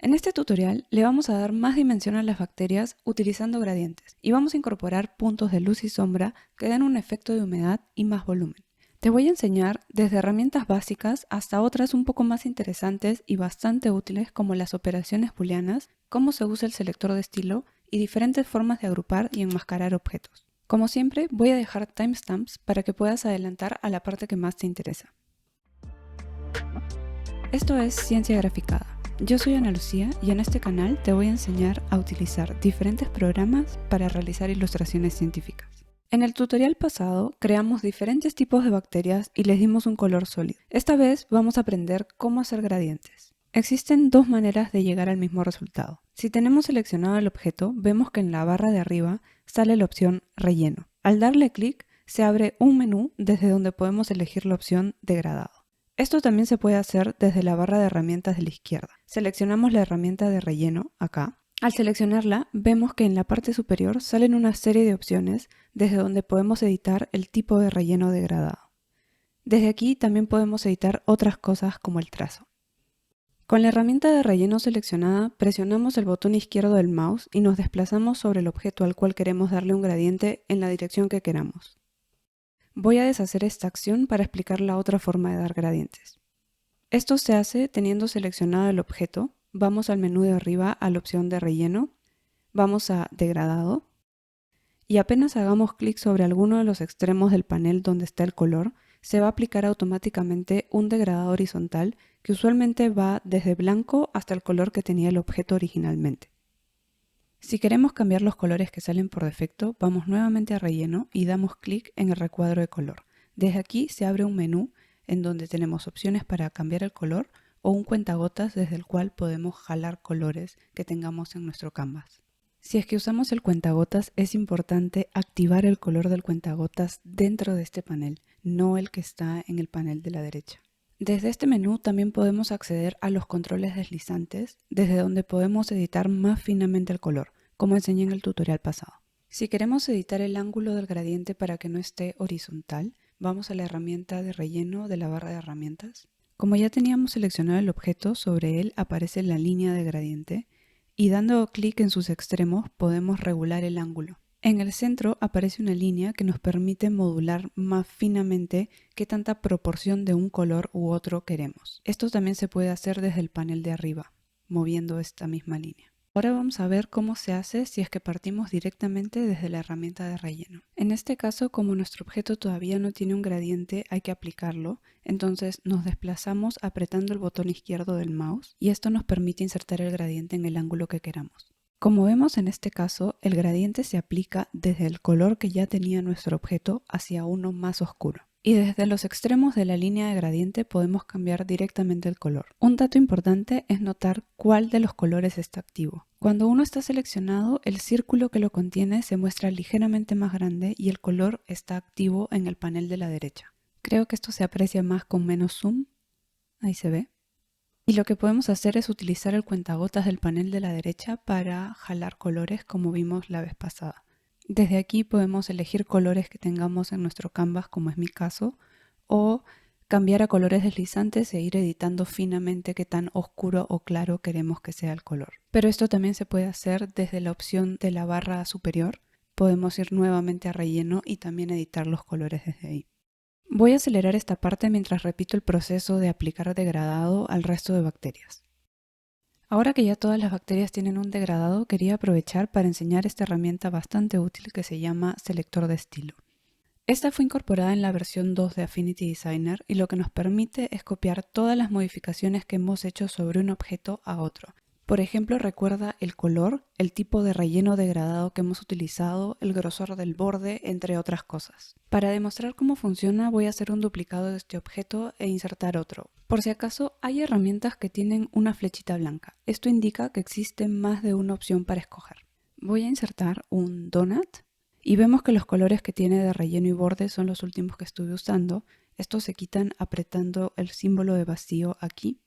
En este tutorial le vamos a dar más dimensión a las bacterias utilizando gradientes y vamos a incorporar puntos de luz y sombra que den un efecto de humedad y más volumen. Te voy a enseñar desde herramientas básicas hasta otras un poco más interesantes y bastante útiles como las operaciones booleanas, cómo se usa el selector de estilo y diferentes formas de agrupar y enmascarar objetos. Como siempre, voy a dejar timestamps para que puedas adelantar a la parte que más te interesa. Esto es Ciencia Graficada. Yo soy Ana Lucía y en este canal te voy a enseñar a utilizar diferentes programas para realizar ilustraciones científicas. En el tutorial pasado creamos diferentes tipos de bacterias y les dimos un color sólido. Esta vez vamos a aprender cómo hacer gradientes. Existen dos maneras de llegar al mismo resultado. Si tenemos seleccionado el objeto, vemos que en la barra de arriba sale la opción Relleno. Al darle clic, se abre un menú desde donde podemos elegir la opción Degradado. Esto también se puede hacer desde la barra de herramientas de la izquierda. Seleccionamos la herramienta de relleno acá. Al seleccionarla, vemos que en la parte superior salen una serie de opciones desde donde podemos editar el tipo de relleno degradado. Desde aquí también podemos editar otras cosas como el trazo. Con la herramienta de relleno seleccionada, presionamos el botón izquierdo del mouse y nos desplazamos sobre el objeto al cual queremos darle un gradiente en la dirección que queramos. Voy a deshacer esta acción para explicar la otra forma de dar gradientes. Esto se hace teniendo seleccionado el objeto, vamos al menú de arriba a la opción de relleno, vamos a degradado y apenas hagamos clic sobre alguno de los extremos del panel donde está el color, se va a aplicar automáticamente un degradado horizontal que usualmente va desde blanco hasta el color que tenía el objeto originalmente. Si queremos cambiar los colores que salen por defecto, vamos nuevamente a relleno y damos clic en el recuadro de color. Desde aquí se abre un menú en donde tenemos opciones para cambiar el color o un cuentagotas desde el cual podemos jalar colores que tengamos en nuestro canvas. Si es que usamos el cuentagotas, es importante activar el color del cuentagotas dentro de este panel, no el que está en el panel de la derecha. Desde este menú también podemos acceder a los controles deslizantes, desde donde podemos editar más finamente el color, como enseñé en el tutorial pasado. Si queremos editar el ángulo del gradiente para que no esté horizontal, vamos a la herramienta de relleno de la barra de herramientas. Como ya teníamos seleccionado el objeto, sobre él aparece la línea de gradiente y dando clic en sus extremos podemos regular el ángulo. En el centro aparece una línea que nos permite modular más finamente qué tanta proporción de un color u otro queremos. Esto también se puede hacer desde el panel de arriba, moviendo esta misma línea. Ahora vamos a ver cómo se hace si es que partimos directamente desde la herramienta de relleno. En este caso, como nuestro objeto todavía no tiene un gradiente, hay que aplicarlo. Entonces nos desplazamos apretando el botón izquierdo del mouse y esto nos permite insertar el gradiente en el ángulo que queramos. Como vemos en este caso, el gradiente se aplica desde el color que ya tenía nuestro objeto hacia uno más oscuro. Y desde los extremos de la línea de gradiente podemos cambiar directamente el color. Un dato importante es notar cuál de los colores está activo. Cuando uno está seleccionado, el círculo que lo contiene se muestra ligeramente más grande y el color está activo en el panel de la derecha. Creo que esto se aprecia más con menos zoom. Ahí se ve. Y lo que podemos hacer es utilizar el cuentagotas del panel de la derecha para jalar colores como vimos la vez pasada. Desde aquí podemos elegir colores que tengamos en nuestro canvas, como es mi caso, o cambiar a colores deslizantes e ir editando finamente qué tan oscuro o claro queremos que sea el color. Pero esto también se puede hacer desde la opción de la barra superior. Podemos ir nuevamente a relleno y también editar los colores desde ahí. Voy a acelerar esta parte mientras repito el proceso de aplicar degradado al resto de bacterias. Ahora que ya todas las bacterias tienen un degradado, quería aprovechar para enseñar esta herramienta bastante útil que se llama selector de estilo. Esta fue incorporada en la versión 2 de Affinity Designer y lo que nos permite es copiar todas las modificaciones que hemos hecho sobre un objeto a otro. Por ejemplo, recuerda el color, el tipo de relleno degradado que hemos utilizado, el grosor del borde, entre otras cosas. Para demostrar cómo funciona, voy a hacer un duplicado de este objeto e insertar otro. Por si acaso, hay herramientas que tienen una flechita blanca. Esto indica que existe más de una opción para escoger. Voy a insertar un donut y vemos que los colores que tiene de relleno y borde son los últimos que estuve usando. Estos se quitan apretando el símbolo de vacío aquí.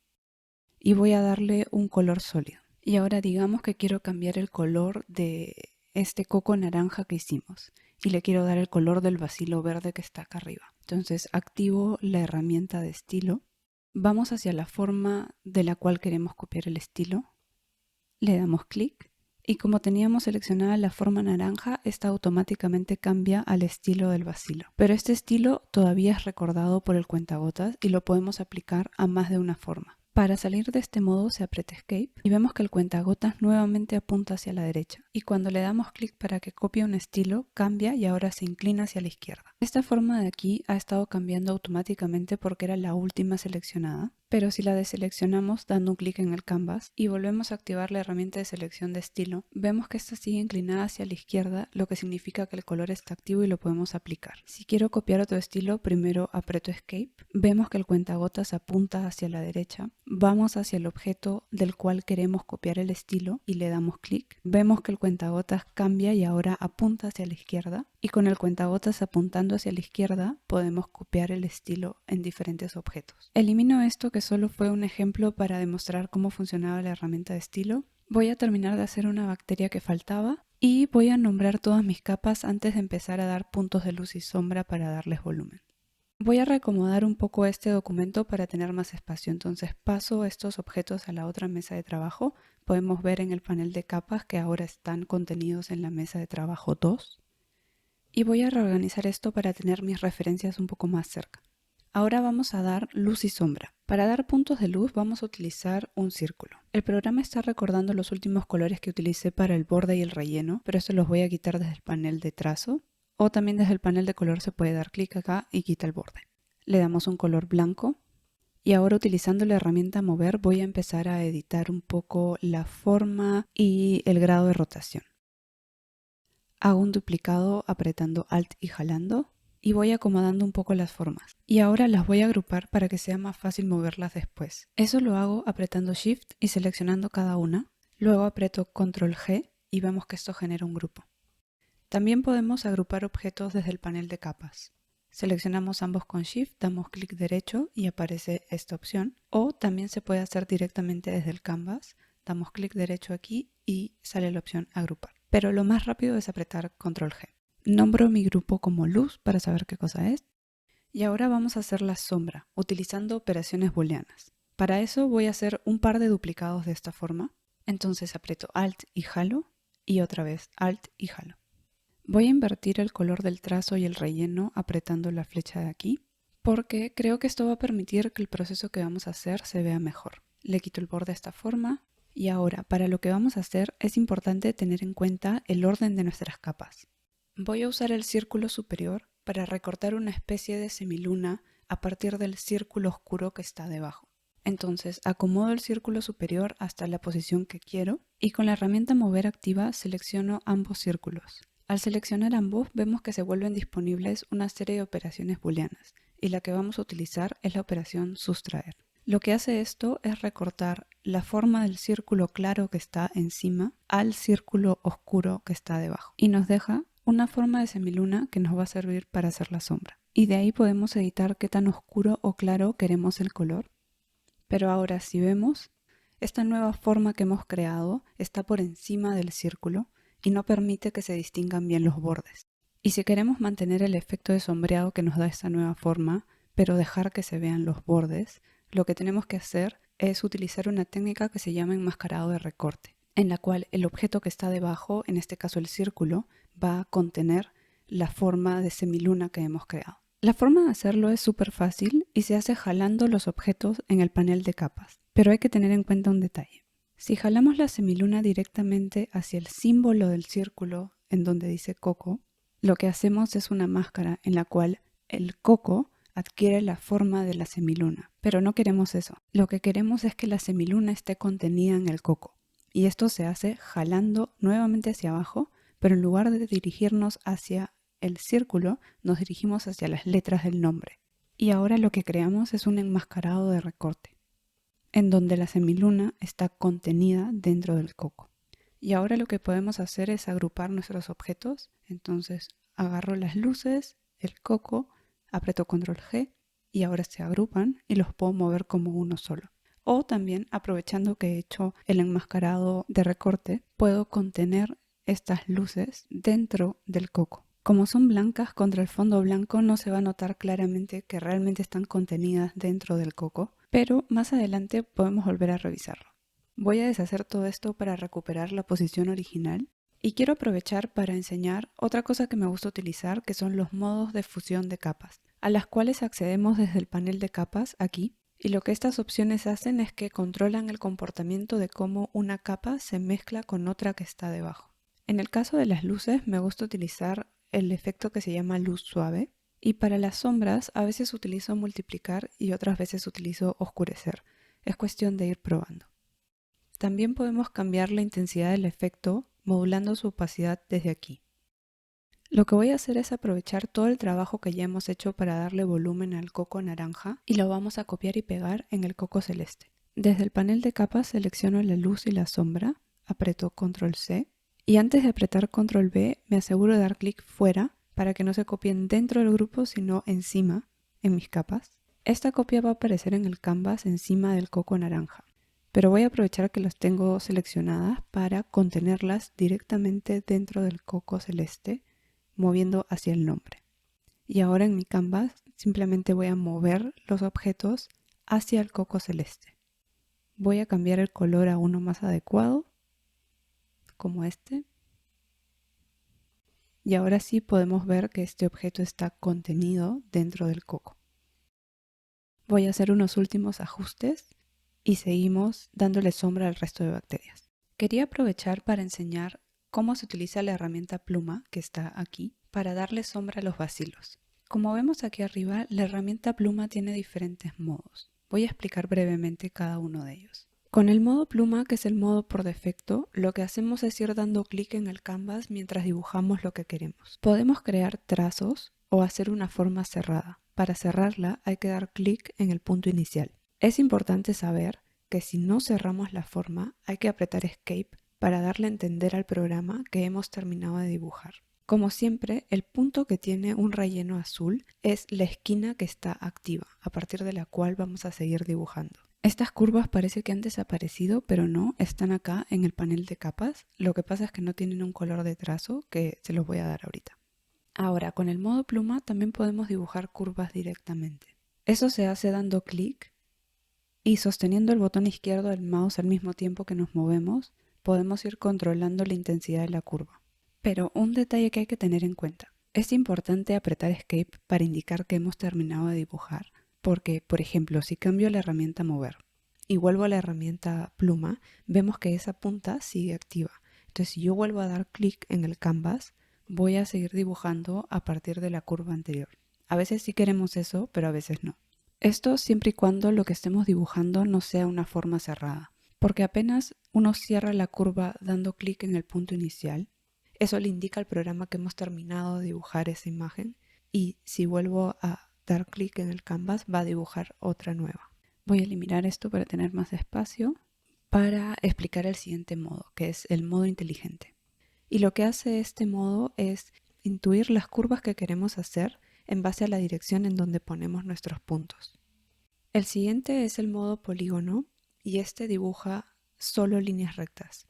Y voy a darle un color sólido. Y ahora digamos que quiero cambiar el color de este coco naranja que hicimos y le quiero dar el color del bacilo verde que está acá arriba. Entonces activo la herramienta de estilo. Vamos hacia la forma de la cual queremos copiar el estilo. le damos clic y como teníamos seleccionada la forma naranja, esta automáticamente cambia al estilo del vacilo. Pero este estilo todavía es recordado por el cuentagotas y lo podemos aplicar a más de una forma. Para salir de este modo se aprieta Escape y vemos que el cuentagotas nuevamente apunta hacia la derecha. Y cuando le damos clic para que copie un estilo, cambia y ahora se inclina hacia la izquierda. Esta forma de aquí ha estado cambiando automáticamente porque era la última seleccionada. Pero si la deseleccionamos dando un clic en el canvas y volvemos a activar la herramienta de selección de estilo, vemos que esta sigue inclinada hacia la izquierda, lo que significa que el color está activo y lo podemos aplicar. Si quiero copiar otro estilo, primero aprieto Escape, vemos que el cuentagotas apunta hacia la derecha, vamos hacia el objeto del cual queremos copiar el estilo y le damos clic, vemos que el cuentagotas cambia y ahora apunta hacia la izquierda y con el cuentagotas apuntando hacia la izquierda podemos copiar el estilo en diferentes objetos. Elimino esto que solo fue un ejemplo para demostrar cómo funcionaba la herramienta de estilo. Voy a terminar de hacer una bacteria que faltaba y voy a nombrar todas mis capas antes de empezar a dar puntos de luz y sombra para darles volumen. Voy a reacomodar un poco este documento para tener más espacio, entonces paso estos objetos a la otra mesa de trabajo. Podemos ver en el panel de capas que ahora están contenidos en la mesa de trabajo 2. Y voy a reorganizar esto para tener mis referencias un poco más cerca. Ahora vamos a dar luz y sombra. Para dar puntos de luz vamos a utilizar un círculo. El programa está recordando los últimos colores que utilicé para el borde y el relleno, pero estos los voy a quitar desde el panel de trazo o también desde el panel de color se puede dar clic acá y quita el borde. Le damos un color blanco y ahora utilizando la herramienta mover voy a empezar a editar un poco la forma y el grado de rotación. Hago un duplicado apretando Alt y jalando. Y voy acomodando un poco las formas. Y ahora las voy a agrupar para que sea más fácil moverlas después. Eso lo hago apretando Shift y seleccionando cada una. Luego aprieto Control G y vemos que esto genera un grupo. También podemos agrupar objetos desde el panel de capas. Seleccionamos ambos con Shift, damos clic derecho y aparece esta opción. O también se puede hacer directamente desde el canvas. Damos clic derecho aquí y sale la opción agrupar. Pero lo más rápido es apretar Control G. Nombro mi grupo como luz para saber qué cosa es. Y ahora vamos a hacer la sombra, utilizando operaciones booleanas. Para eso voy a hacer un par de duplicados de esta forma. Entonces aprieto Alt y jalo, y otra vez Alt y jalo. Voy a invertir el color del trazo y el relleno apretando la flecha de aquí, porque creo que esto va a permitir que el proceso que vamos a hacer se vea mejor. Le quito el borde de esta forma. Y ahora, para lo que vamos a hacer, es importante tener en cuenta el orden de nuestras capas. Voy a usar el círculo superior para recortar una especie de semiluna a partir del círculo oscuro que está debajo. Entonces acomodo el círculo superior hasta la posición que quiero y con la herramienta mover activa selecciono ambos círculos. Al seleccionar ambos vemos que se vuelven disponibles una serie de operaciones booleanas y la que vamos a utilizar es la operación sustraer. Lo que hace esto es recortar la forma del círculo claro que está encima al círculo oscuro que está debajo y nos deja una forma de semiluna que nos va a servir para hacer la sombra. Y de ahí podemos editar qué tan oscuro o claro queremos el color. Pero ahora si vemos, esta nueva forma que hemos creado está por encima del círculo y no permite que se distingan bien los bordes. Y si queremos mantener el efecto de sombreado que nos da esta nueva forma, pero dejar que se vean los bordes, lo que tenemos que hacer es utilizar una técnica que se llama enmascarado de recorte, en la cual el objeto que está debajo, en este caso el círculo, va a contener la forma de semiluna que hemos creado. La forma de hacerlo es súper fácil y se hace jalando los objetos en el panel de capas, pero hay que tener en cuenta un detalle. Si jalamos la semiluna directamente hacia el símbolo del círculo en donde dice coco, lo que hacemos es una máscara en la cual el coco adquiere la forma de la semiluna, pero no queremos eso. Lo que queremos es que la semiluna esté contenida en el coco y esto se hace jalando nuevamente hacia abajo, pero en lugar de dirigirnos hacia el círculo, nos dirigimos hacia las letras del nombre. Y ahora lo que creamos es un enmascarado de recorte, en donde la semiluna está contenida dentro del coco. Y ahora lo que podemos hacer es agrupar nuestros objetos. Entonces agarro las luces, el coco, aprieto Control G y ahora se agrupan y los puedo mover como uno solo. O también, aprovechando que he hecho el enmascarado de recorte, puedo contener estas luces dentro del coco. Como son blancas contra el fondo blanco no se va a notar claramente que realmente están contenidas dentro del coco, pero más adelante podemos volver a revisarlo. Voy a deshacer todo esto para recuperar la posición original y quiero aprovechar para enseñar otra cosa que me gusta utilizar, que son los modos de fusión de capas, a las cuales accedemos desde el panel de capas aquí. Y lo que estas opciones hacen es que controlan el comportamiento de cómo una capa se mezcla con otra que está debajo. En el caso de las luces me gusta utilizar el efecto que se llama luz suave, y para las sombras a veces utilizo multiplicar y otras veces utilizo oscurecer. Es cuestión de ir probando. También podemos cambiar la intensidad del efecto modulando su opacidad desde aquí. Lo que voy a hacer es aprovechar todo el trabajo que ya hemos hecho para darle volumen al coco naranja y lo vamos a copiar y pegar en el coco celeste. Desde el panel de capas selecciono la luz y la sombra, aprieto Control C y antes de apretar Control V me aseguro de dar clic fuera para que no se copien dentro del grupo sino encima, en mis capas. Esta copia va a aparecer en el canvas encima del coco naranja, pero voy a aprovechar que las tengo seleccionadas para contenerlas directamente dentro del coco celeste, moviendo hacia el nombre. Y ahora en mi canvas simplemente voy a mover los objetos hacia el coco celeste. Voy a cambiar el color a uno más adecuado, como este. Y ahora sí podemos ver que este objeto está contenido dentro del coco. Voy a hacer unos últimos ajustes y seguimos dándole sombra al resto de bacterias. Quería aprovechar para enseñar cómo se utiliza la herramienta pluma que está aquí para darle sombra a los bacilos. Como vemos aquí arriba, la herramienta pluma tiene diferentes modos. Voy a explicar brevemente cada uno de ellos. Con el modo pluma, que es el modo por defecto, lo que hacemos es ir dando clic en el canvas mientras dibujamos lo que queremos. Podemos crear trazos o hacer una forma cerrada. Para cerrarla hay que dar clic en el punto inicial. Es importante saber que si no cerramos la forma, hay que apretar Escape para darle a entender al programa que hemos terminado de dibujar. Como siempre, el punto que tiene un relleno azul es la esquina que está activa, a partir de la cual vamos a seguir dibujando. Estas curvas parece que han desaparecido, pero no, están acá en el panel de capas. Lo que pasa es que no tienen un color de trazo que se los voy a dar ahorita. Ahora, con el modo pluma también podemos dibujar curvas directamente. Eso se hace dando clic y sosteniendo el botón izquierdo del mouse al mismo tiempo que nos movemos, podemos ir controlando la intensidad de la curva. Pero un detalle que hay que tener en cuenta. Es importante apretar Escape para indicar que hemos terminado de dibujar. Porque, por ejemplo, si cambio la herramienta mover y vuelvo a la herramienta pluma, vemos que esa punta sigue activa. Entonces, si yo vuelvo a dar clic en el canvas, voy a seguir dibujando a partir de la curva anterior. A veces sí queremos eso, pero a veces no. Esto siempre y cuando lo que estemos dibujando no sea una forma cerrada. Porque apenas uno cierra la curva dando clic en el punto inicial, eso le indica al programa que hemos terminado de dibujar esa imagen. Y si vuelvo a dar clic en el canvas va a dibujar otra nueva. Voy a eliminar esto para tener más espacio para explicar el siguiente modo, que es el modo inteligente. Y lo que hace este modo es intuir las curvas que queremos hacer en base a la dirección en donde ponemos nuestros puntos. El siguiente es el modo polígono y este dibuja solo líneas rectas.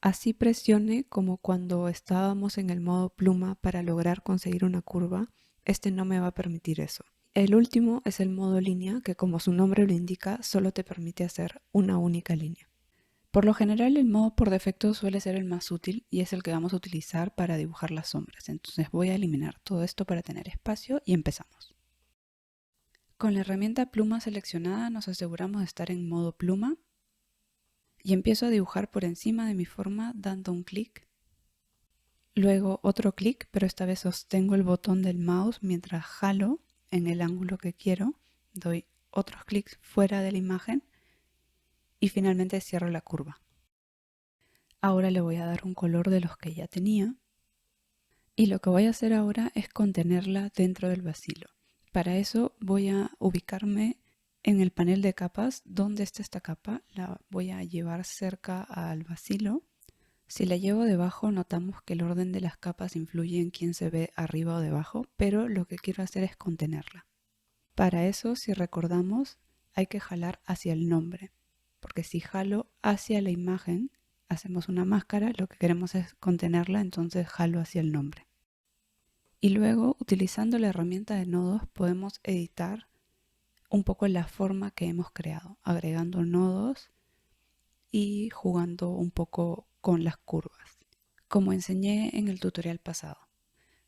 Así presione como cuando estábamos en el modo pluma para lograr conseguir una curva, este no me va a permitir eso. El último es el modo línea, que como su nombre lo indica, solo te permite hacer una única línea. Por lo general el modo por defecto suele ser el más útil y es el que vamos a utilizar para dibujar las sombras. Entonces voy a eliminar todo esto para tener espacio y empezamos. Con la herramienta pluma seleccionada nos aseguramos de estar en modo pluma y empiezo a dibujar por encima de mi forma dando un clic. Luego otro clic, pero esta vez sostengo el botón del mouse mientras jalo en el ángulo que quiero, doy otros clics fuera de la imagen y finalmente cierro la curva. Ahora le voy a dar un color de los que ya tenía y lo que voy a hacer ahora es contenerla dentro del bacilo. Para eso voy a ubicarme en el panel de capas donde está esta capa, la voy a llevar cerca al bacilo. Si la llevo debajo notamos que el orden de las capas influye en quién se ve arriba o debajo, pero lo que quiero hacer es contenerla. Para eso, si recordamos, hay que jalar hacia el nombre, porque si jalo hacia la imagen, hacemos una máscara, lo que queremos es contenerla, entonces jalo hacia el nombre. Y luego, utilizando la herramienta de nodos, podemos editar un poco la forma que hemos creado, agregando nodos y jugando un poco con las curvas, como enseñé en el tutorial pasado.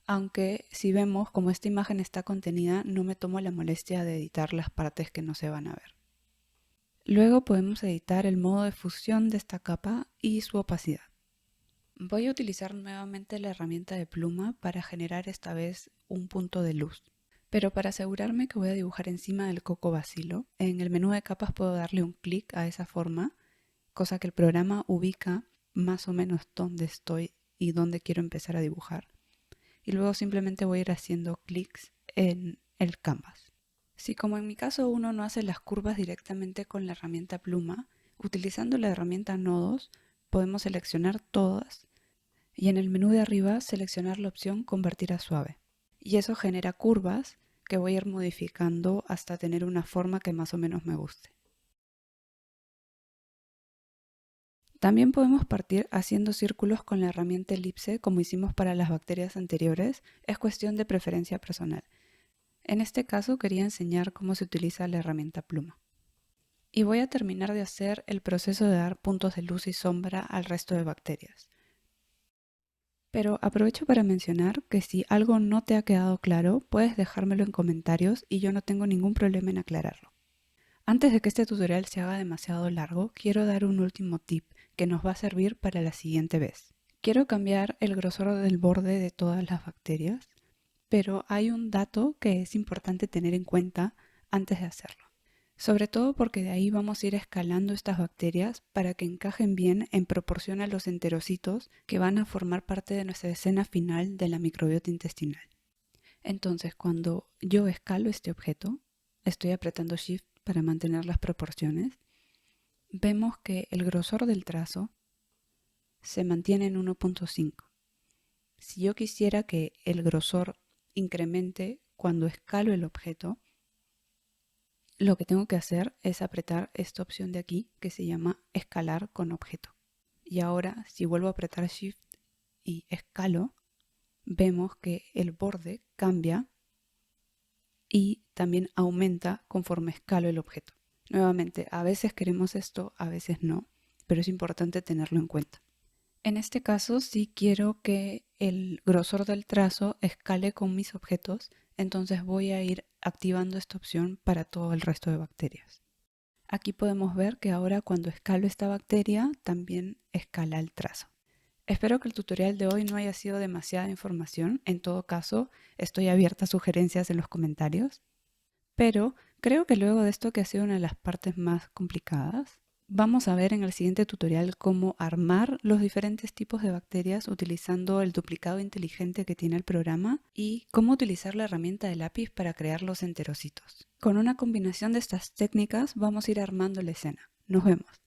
Aunque si vemos como esta imagen está contenida, no me tomo la molestia de editar las partes que no se van a ver. Luego podemos editar el modo de fusión de esta capa y su opacidad. Voy a utilizar nuevamente la herramienta de pluma para generar esta vez un punto de luz. Pero para asegurarme que voy a dibujar encima del coco bacilo, en el menú de capas puedo darle un clic a esa forma, cosa que el programa ubica más o menos dónde estoy y dónde quiero empezar a dibujar. Y luego simplemente voy a ir haciendo clics en el canvas. Si como en mi caso uno no hace las curvas directamente con la herramienta pluma, utilizando la herramienta nodos podemos seleccionar todas y en el menú de arriba seleccionar la opción convertir a suave. Y eso genera curvas que voy a ir modificando hasta tener una forma que más o menos me guste. También podemos partir haciendo círculos con la herramienta elipse como hicimos para las bacterias anteriores, es cuestión de preferencia personal. En este caso quería enseñar cómo se utiliza la herramienta pluma. Y voy a terminar de hacer el proceso de dar puntos de luz y sombra al resto de bacterias. Pero aprovecho para mencionar que si algo no te ha quedado claro, puedes dejármelo en comentarios y yo no tengo ningún problema en aclararlo. Antes de que este tutorial se haga demasiado largo, quiero dar un último tip que nos va a servir para la siguiente vez. Quiero cambiar el grosor del borde de todas las bacterias, pero hay un dato que es importante tener en cuenta antes de hacerlo. Sobre todo porque de ahí vamos a ir escalando estas bacterias para que encajen bien en proporción a los enterocitos que van a formar parte de nuestra escena final de la microbiota intestinal. Entonces, cuando yo escalo este objeto, estoy apretando Shift para mantener las proporciones, vemos que el grosor del trazo se mantiene en 1.5. Si yo quisiera que el grosor incremente cuando escalo el objeto, lo que tengo que hacer es apretar esta opción de aquí que se llama escalar con objeto. Y ahora si vuelvo a apretar Shift y escalo, vemos que el borde cambia y también aumenta conforme escalo el objeto. Nuevamente, a veces queremos esto, a veces no, pero es importante tenerlo en cuenta. En este caso sí quiero que el grosor del trazo escale con mis objetos, entonces voy a ir activando esta opción para todo el resto de bacterias. Aquí podemos ver que ahora cuando escalo esta bacteria también escala el trazo. Espero que el tutorial de hoy no haya sido demasiada información, en todo caso estoy abierta a sugerencias en los comentarios, pero creo que luego de esto que ha sido una de las partes más complicadas, vamos a ver en el siguiente tutorial cómo armar los diferentes tipos de bacterias utilizando el duplicado inteligente que tiene el programa y cómo utilizar la herramienta de lápiz para crear los enterocitos. Con una combinación de estas técnicas vamos a ir armando la escena. Nos vemos.